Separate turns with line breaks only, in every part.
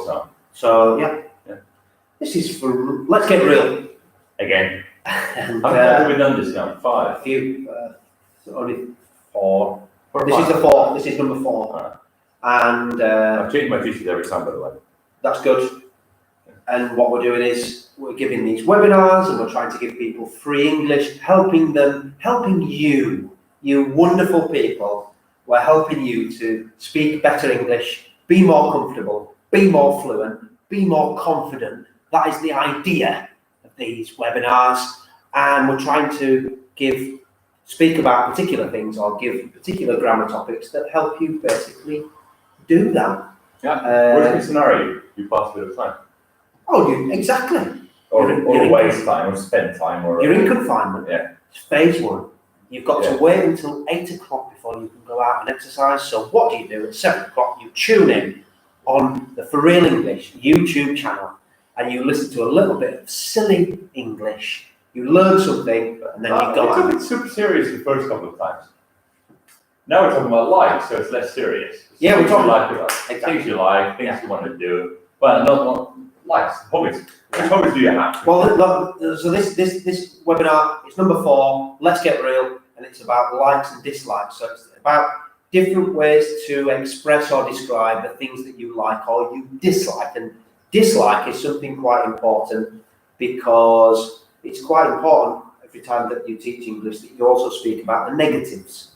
So,
So yeah.
Yeah.
This is for let's get real.
again,
And,
how many have we done this now?
a
5?
few, so only 4.
Or
This is
5?
the 4. This is number 4,
Alright.
and
I've changed my t-shirt every time, by the way.
that's good. And what we're doing is we're giving these webinars, and we're trying to give people free English, helping you wonderful people. We're helping you to speak better English, be more comfortable, be more fluent, be more confident. That is the idea of these webinars, and we're trying to speak about particular things or give particular grammar topics that help you basically do that.
Yeah. Worst case scenario, you pass a bit of time.
Oh, exactly.
Or waste time, or spend time, or.
You're in confinement.
Yeah.
It's phase 1. You've got to
Yeah.
wait until 8 o'clock before you can go out and exercise. So what do you do at 7 o'clock? You tune in on the For Real English YouTube channel, and you listen to a little bit of silly English. You learn something, and then you go
We
out.
took it super serious the first couple of times. Now we're talking about life, so it's less serious.
Yeah, we're
Things you
talking
like about
exactly.
things you like, things
Yeah.
you want to do, but not likes, hobbies. Which hobbies do you have?
Well, look, so this webinar is number 4. Let's get real, and it's about likes and dislikes. So it's about different ways to express or describe the things that you like or you dislike. And dislike is something quite important, because it's quite important every time that you teach English that you also speak about the negatives,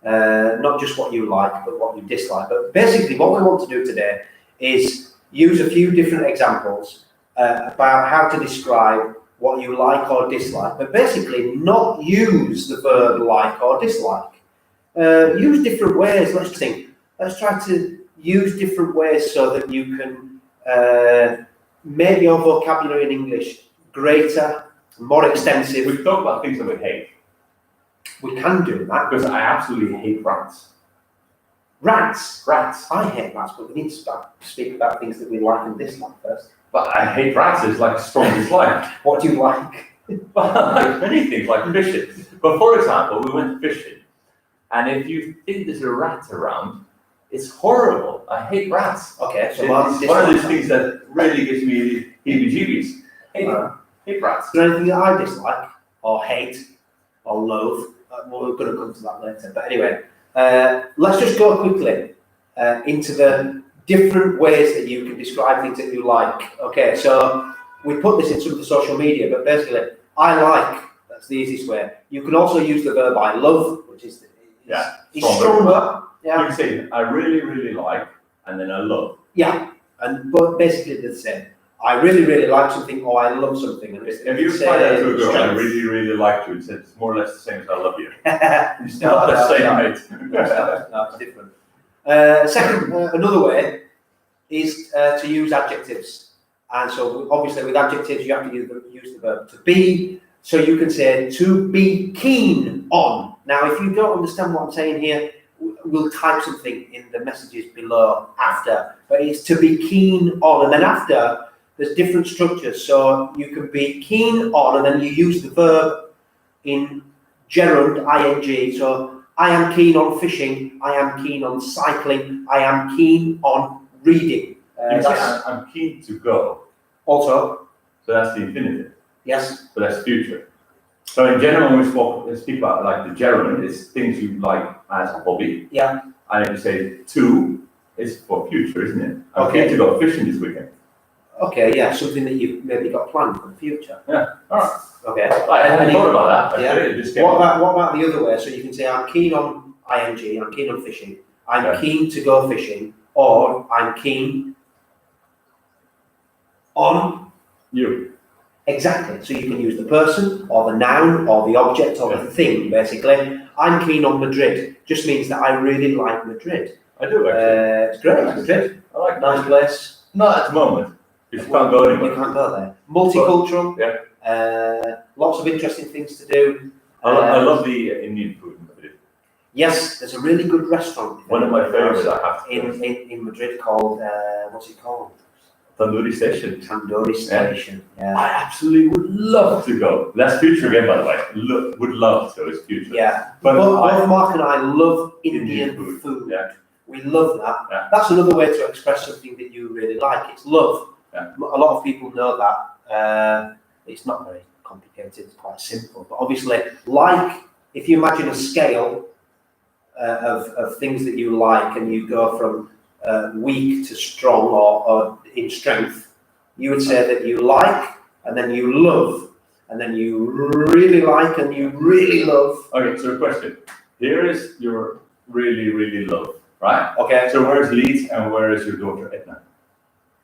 not just what you like, but what you dislike. But basically, what we want to do today is use a few different examples about how to describe what you like or dislike, but basically not use the verb like or dislike. Use different ways. Let's try to use different ways so that you can make your vocabulary in English greater, more extensive.
We talk about things that we hate,
We can do that.
because I absolutely hate rats.
Rats.
Rats.
I hate rats, but we need to speak about things that we like and dislike first.
But I hate rats, it's like a strong dislike.
What do you like?
But I like many things, like fishing. But for example, we went fishing, and if you think there's a rat around, it's horrible. I hate rats.
Okay, so
It's one of those things that really gives me heebie-jeebies. Hate rats.
Is there anything that I dislike or hate or loathe? Well, we're going to come to that later. But anyway, let's just go quickly into the different ways that you can describe things that you like. Okay, so we put this in some of the social media, but basically, I like, that's the easiest way. You can also use the verb I love, which is stronger. Yeah.
You can say, I really, really like, and then I love.
Yeah, and but basically they're the same. I really, really like something, or I love something. And
If you find out to a girl, I really, really like you, it's more or less the same as I love you. It's not the same, mate.
No, it's different. Second, another way is to use adjectives. And so obviously with adjectives, you have to use the verb to be. So you can say to be keen on. Now, if you don't understand what I'm saying here, we'll type something in the messages below after. But it's to be keen on. And then after, there's different structures. So you can be keen on, and then you use the verb in gerund, ing. So I am keen on fishing. I am keen on cycling. I am keen on reading.
You say, I'm keen to go.
Also,
So that's the infinitive.
yes.
So that's future. So in general, when we speak about like the gerund, it's things you like as a hobby.
Yeah.
And if you say to, it's for future, isn't it? I'm
Okay.
keen to go fishing this weekend.
Okay, yeah, something that you've maybe got planned for the future.
Yeah, all right.
Okay.
I hadn't thought about that.
Yeah.
It just came
What
up.
about the other way? So you can say I'm keen on ing, I'm keen on fishing, I'm
Yeah.
keen to go fishing, or I'm keen on.
You.
Exactly. So you can use the person or the noun or the object or the thing, basically. I'm keen on Madrid just means that I really like Madrid.
I do actually.
It's great, Madrid.
I like
Nice place.
Not at the moment. You can't go
You
anywhere.
can't go there. Multicultural.
Yeah.
Lots of interesting things to do.
I love the Indian food in Madrid.
Yes, there's a really good restaurant.
One of my favorites I have to
in Madrid called what's it called?
Tandoori Station.
Tandoori Station. Yeah.
I absolutely would love to go. That's future again, by the way. Would love to. It's future.
Yeah.
But
Both Mark and I love Indian
Indian
food.
Yeah.
We love that.
Yeah.
That's another way to express something that you really like. It's love.
Yeah.
A lot of people know that. It's not very complicated. It's quite simple. But obviously, like, if you imagine a scale of things that you like, and you go from weak to strong or in strength, you would say that you like, and then you love, and then you really like, and you really love.
Okay, so a question. Here is your really, really love, right?
Okay.
So where is Leeds and where is your daughter Edna?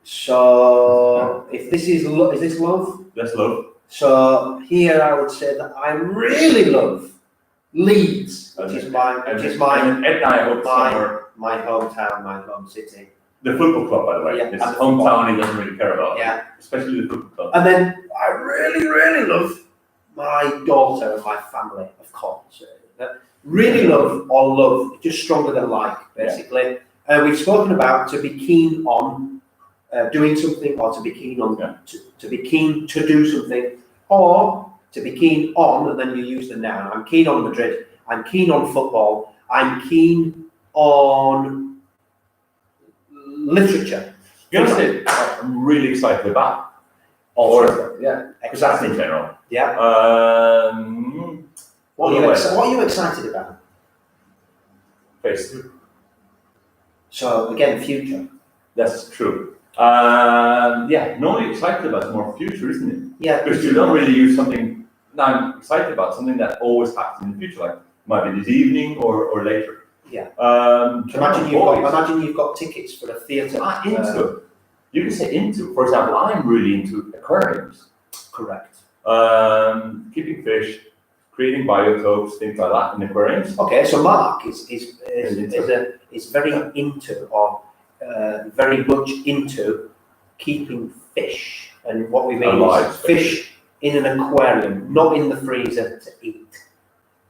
So if this is this love?
That's love.
So here I would say that I really love Leeds, which is my
And Edna, I hope somewhere.
my hometown, my home city.
The football club, by the way.
Yeah,
It's
and the
hometown he doesn't really care about.
Yeah.
Especially the football club.
And then I really, really love my daughter and my family, of course. Really love or love, just stronger than like, basically. We've spoken about to be keen on doing something, or to be keen on to be keen to do something, or to be keen on, and then you use the noun. I'm keen on Madrid. I'm keen on football. I'm keen on literature.
You know what I'm really excited about?
Also,
Because that's in general.
Yeah. What are you excited about?
Facebook.
So again, future.
That's true. Normally excited about is more future, isn't it?
Yeah.
Because you don't really use something. Now I'm excited about something that always happens in the future, like might be this evening or later.
Yeah.
Imagine
you've got tickets for a theatre.
Into. You can say into. For example, I'm really into aquariums.
Correct.
Keeping fish, creating biotopes, things like that in aquariums.
Okay, so Mark is very into, or very much into, keeping fish, and what we mean is fish in an aquarium, not in the freezer to eat.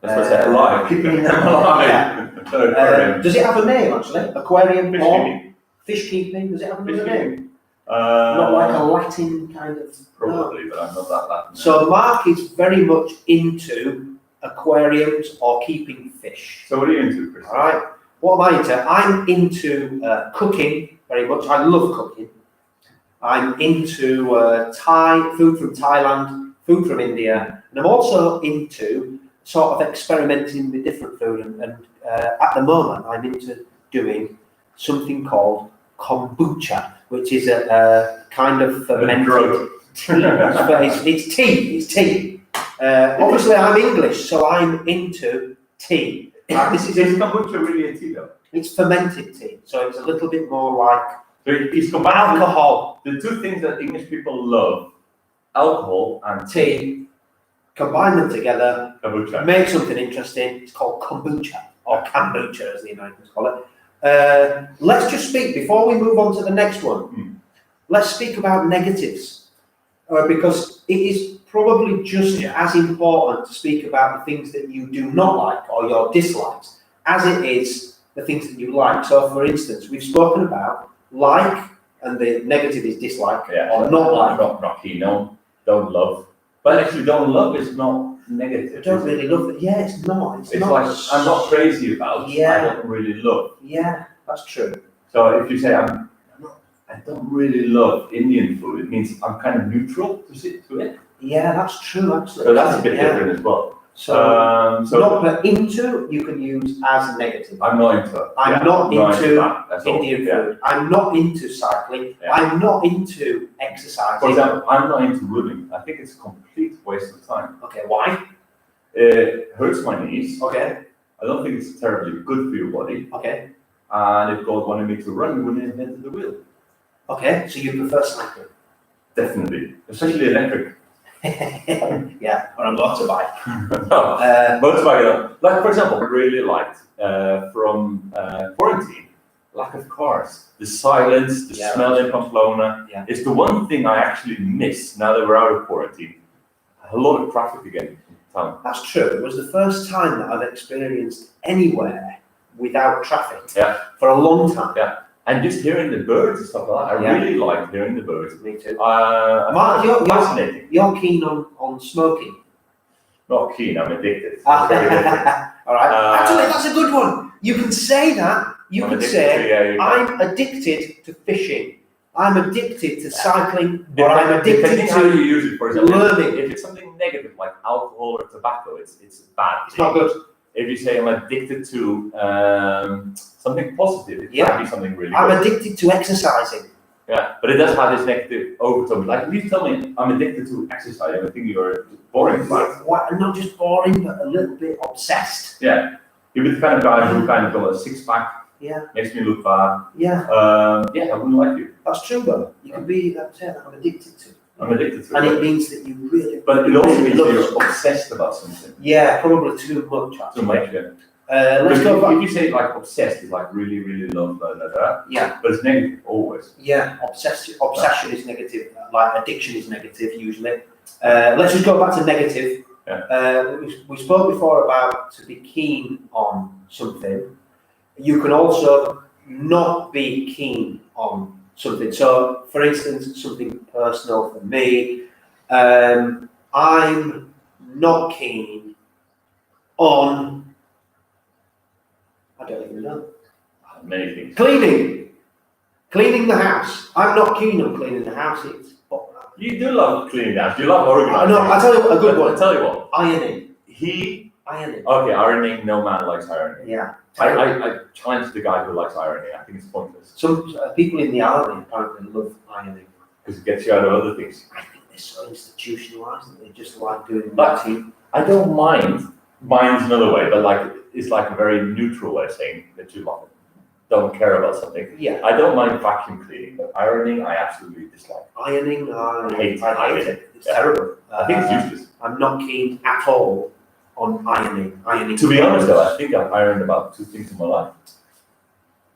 That's what I said, alive. Keeping them alive.
Does it have a name actually? Aquarium
Fish
or
keeping.
fish keeping? Does it have
Fish
another name?
keeping.
Not like a Latin kind of.
Probably, but I'm not that Latin.
So Mark is very much into aquariums or keeping fish.
So what are you into, Chris?
All right. What am I into? I'm into cooking very much. I love cooking. I'm into Thai food from Thailand, food from India, and I'm also into sort of experimenting with different food. And at the moment, I'm into doing something called kombucha, which is a kind of fermented tea. It's tea. It's tea. Obviously, I'm English, so I'm into tea.
Is kombucha really a tea though?
It's fermented tea, so it's a little bit more like
So it's combined
alcohol.
The two things that English people love, alcohol and
Tea. Combine them together,
kombucha.
make something interesting. It's called kombucha, or kombucha as the Americans call it. Let's just speak, before we move on to the next one, let's speak about negatives. Because it is probably just as important to speak about the things that you do not like, or your dislikes, as it is the things that you like. So for instance, we've spoken about like, and the negative is dislike, or not like.
Not keen, no, don't love. But actually, don't love is not negative.
I don't really love it. Yeah, it's not. It's not.
Like, I'm not crazy about.
Yeah.
I don't really love.
Yeah, that's true.
So if you say I don't really love Indian food, it means I'm kind of neutral to it.
Yeah, that's true, actually.
So that's a bit different as well.
So not but into, you can use as negative.
I'm not into.
I'm not into
that. That's all.
Indian food. I'm not into cycling.
Yeah.
I'm not into exercising.
For example, I'm not into running. I think it's a complete waste of time.
Okay, why?
It hurts my knees.
Okay,
I don't think it's terribly good for your body.
okay,
And if God wanted me to run, we wouldn't have invented the wheel.
okay. So you prefer cycling?
Definitely, especially electric.
Yeah, or a motorbike.
No, motorbike. Like for example, I really liked from quarantine, lack of cars, the silence, the smell in Pamplona.
Yeah.
It's the one thing I actually miss now that we're out of quarantine. A lot of traffic again in town.
That's true. It was the first time that I've experienced anywhere without traffic.
Yeah.
For a long time.
Yeah. And just hearing the birds and stuff like that, I really like hearing the birds.
Me too.
Mark,
you're
fascinating.
You're keen on smoking.
Not keen, I'm addicted.
All
Very different.
right. Actually, that's a good one. You can say that You
I'm
could
addicted
say,
to, yeah, you-
I'm addicted to fishing. I'm addicted to cycling. Or
Depending-
I'm addicted
depending how you
to
use it. For example,
learning.
if it's something negative like alcohol or tobacco, it's bad.
It's not good.
If you say I'm addicted to something positive, it
Yeah.
can be something really
I'm
good.
addicted to exercising.
Yeah, but it does have this negative overtone. Like if you tell me I'm addicted to exercise, I think you're boring about it.
What, not just boring, but a little bit obsessed.
Yeah, you're the kind of guy who kind of got a six pack,
Yeah,
makes me look bad.
yeah,
Yeah, I wouldn't like you.
that's true though. You can be, that's it, I'm addicted to.
I'm addicted to
And
it.
it means that you really,
But it also means
love
you're
it.
obsessed about something.
Yeah, probably too much.
Too
Actually.
much, yeah.
Let's
Because
go
if
back.
you say like obsessed, it's like really, really love,
Yeah,
but it's negative always.
yeah. Obsession is negative. Like addiction is negative usually. Let's just go back to negative.
Yeah.
We spoke before about to be keen on something. You can also not be keen on something. So, for instance, something personal for me. I'm not keen on. I don't even know.
Many things.
Cleaning the house. I'm not keen on cleaning the house. It's
You do love cleaning house. You love organizing.
no. I tell you what, a good
I
one.
tell you what.
Ironing.
Okay, ironing. No man likes ironing.
Yeah.
I challenge the guy who likes ironing. I think it's pointless
Some people in the army apparently love ironing.
because it gets you out of other things.
I think they're so institutionalized that they just like doing
But-
routine.
I don't mind. Mine's another way, but like it's like a very neutral way of saying that you don't care about something.
Yeah.
I don't mind vacuum cleaning, but ironing I absolutely dislike.
Ironing, I
Hate
hate it. It's
Yeah.
terrible.
I think it's useless.
I'm not keen at all on ironing. Ironing.
To be honest though, I think I've ironed about 2 things in my life.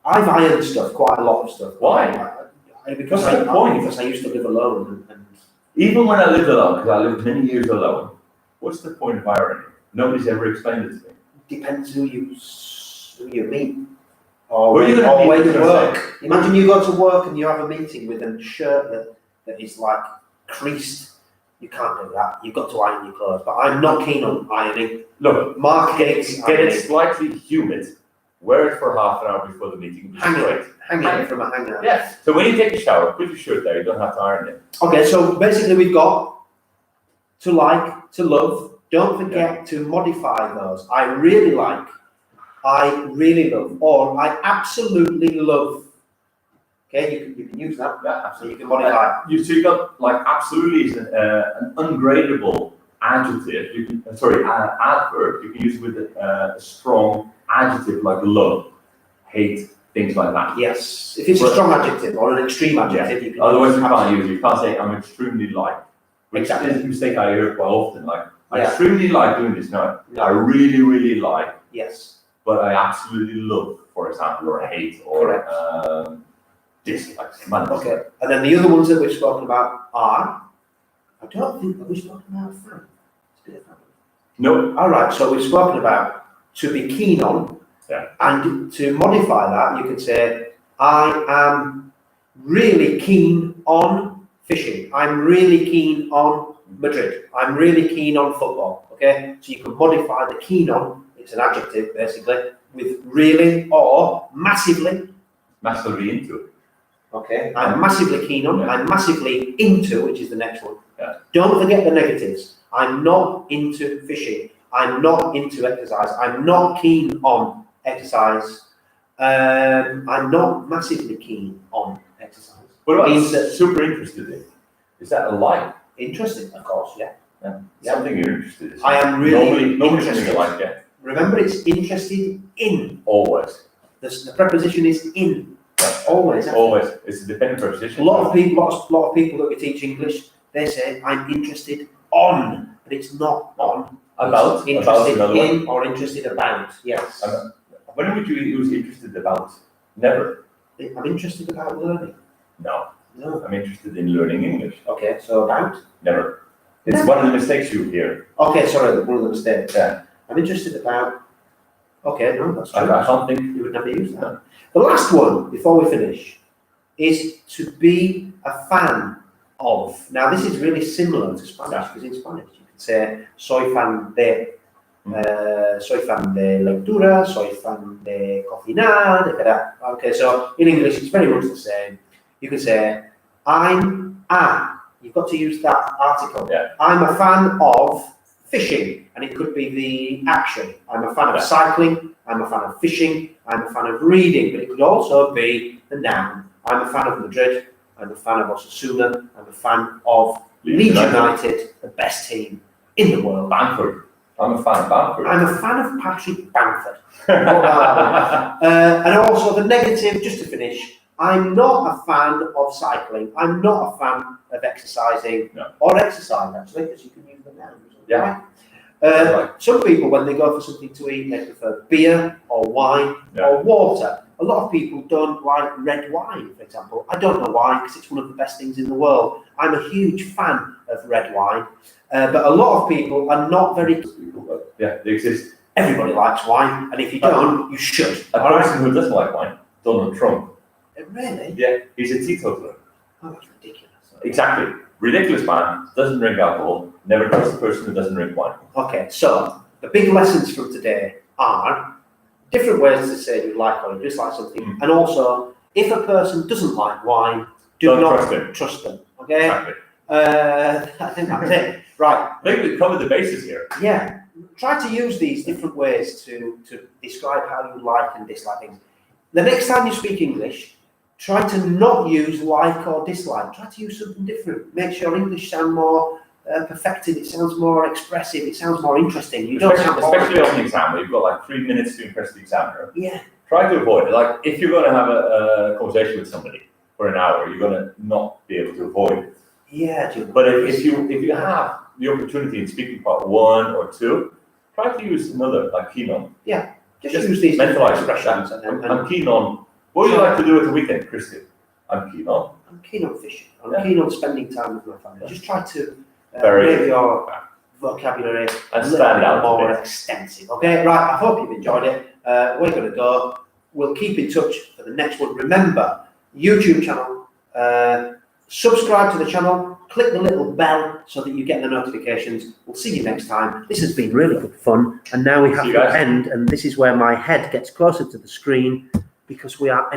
I've ironed stuff, quite a lot of stuff.
Why?
Because
What's the point?
Because I used to live alone and
Even when I lived alone, because I lived many years alone, what's the point of ironing? Nobody's ever explained it to me.
depends who you meet or
Where are you
where,
gonna
or
meet
where you
them,
work. Imagine you go to work and you have a meeting with a shirt that is like creased. You can't do that. You've got to iron your clothes. But I'm not keen on ironing.
Look,
Mark
get
hates
it
ironing.
slightly humid, wear it for half an hour before the meeting. Which is great.
Hang it from a hanger.
Yeah. So when you take a shower, put your shirt there. You don't have to iron it.
Okay, so basically we've got to like, to love. Don't forget to modify those. I really like, I really love, or I absolutely love. Okay, you can use that.
Yeah,
So you can modify.
So you got like absolutely is an ungradable adjective. You can, adverb. You can use it with a strong adjective like love, hate, things like that.
Yes, if it's a strong adjective or an extreme adjective, you can.
Otherwise, you
use
can't use it. You can't say I'm extremely like. Which
Exactly.
is a mistake I hear quite often. Like I
Yeah.
extremely like doing this. No,
No.
I really, really like,
Yes.
but I absolutely love, for example, or hate, or
Correct.
dislike.
Okay, and then the other ones that we've spoken about are. I don't think that we've spoken about fun.
No.
All right, so we've spoken about to be keen on,
Yeah.
and to modify that, you could say, I am really keen on fishing. I'm really keen on Madrid. I'm really keen on football. Okay, so you can modify the keen on. It's an adjective basically with really or massively.
Massively into it.
Okay, I'm massively keen on.
Yeah.
I'm massively into, which is the next one.
Yeah.
Don't forget the negatives. I'm not into fishing. I'm not into exercise. I'm not keen on exercise. I'm not massively keen on exercise.
What about
Means that-
super interested in? Is that a like?
Interesting, of course, yeah. Yeah.
Something you're interested in.
I am really
normally
interested.
something you like, yeah.
Remember, it's interested in.
Always.
The preposition is in. Always.
Always. It's a dependent preposition.
A lot of people that we teach English, they say, I'm interested on, but it's not on.
About.
It's
About
interested
another
in
one.
or interested about, yes.
When would you use interested about? Never.
I'm interested about learning.
No.
No.
I'm interested in learning English.
Okay, so about?
Never. It's
Never.
one of the mistakes you hear.
Okay, sorry, one of the mistakes.
Yeah.
I'm interested about. Okay, no, that's
I
true.
can't think.
You would never use that. The last one, before we finish, is to be a fan of. Now, this is really similar to Spanish, because in Spanish you can say, soy fan de. Soy fan de lectura, soy fan de cocinar, etc. Okay, so in English it's very much the same. You can say, I'm a. You've got to use that article.
Yeah.
I'm a fan of fishing, and it could be the action. I'm a fan of cycling, I'm a fan of fishing, I'm a fan of reading, but it could also be the noun. I'm a fan of Madrid, I'm a fan of Osasuna, I'm a fan of Leeds United, the best team in the world.
Bamford. I'm a fan of Bamford.
I'm a fan of Patrick Bamford. And also the negative, just to finish, I'm not a fan of cycling. I'm not a fan of exercising or exercise, actually, because you can use the noun.
Yeah.
Some people, when they go for something to eat, they prefer beer or wine or water. A lot of people don't like red wine, for example. I don't know why, because it's one of the best things in the world. I'm a huge fan of red wine, but a lot of people are not very.
Yeah, they exist.
Everybody likes wine, and if you don't, you should.
A person who doesn't like wine, Donald Trump.
Really?
Yeah, he's a teetotaler.
Oh, that's ridiculous.
Exactly. Ridiculous man, doesn't drink alcohol, never trust a person who doesn't drink wine.
Okay, so the big lessons from today are different ways to say you like or you dislike something, and also if a person doesn't like wine,
Don't
not trust them. Okay,
Exactly.
I think that's it. Right.
I think we've covered the bases here.
Yeah. Try to use these different ways to describe how you like and dislike things. The next time you speak English, try to not use like or dislike. Try to use something different. Make your English sound more perfected. It sounds more expressive. It sounds more interesting. You don't sound
especially on the exam, where you've got like 3 minutes to impress the examiner.
Yeah.
Try to avoid it. Like if you're going to have a conversation with somebody for an hour, you're going to not be able to avoid it.
Yeah.
But if you have the opportunity in speaking part 1 or 2, try to use another, like keen on.
Yeah. Just use these
mental
expressions.
I'm keen on. What do you like to do at the weekend, Christian? I'm keen on.
I'm keen on fishing. I'm keen on spending time with my family. Just try to
Very
make your vocabulary
and
a
stand
little
out
bit more
a bit.
extensive. Okay, right. I hope you've enjoyed it. We're going to go. We'll keep in touch for the next one. Remember, YouTube channel. Subscribe to the channel. Click the little bell so that you get the notifications. We'll see you next time. This has been really good fun. And now we have to end. And this is where my head gets closer to the screen because we are ending.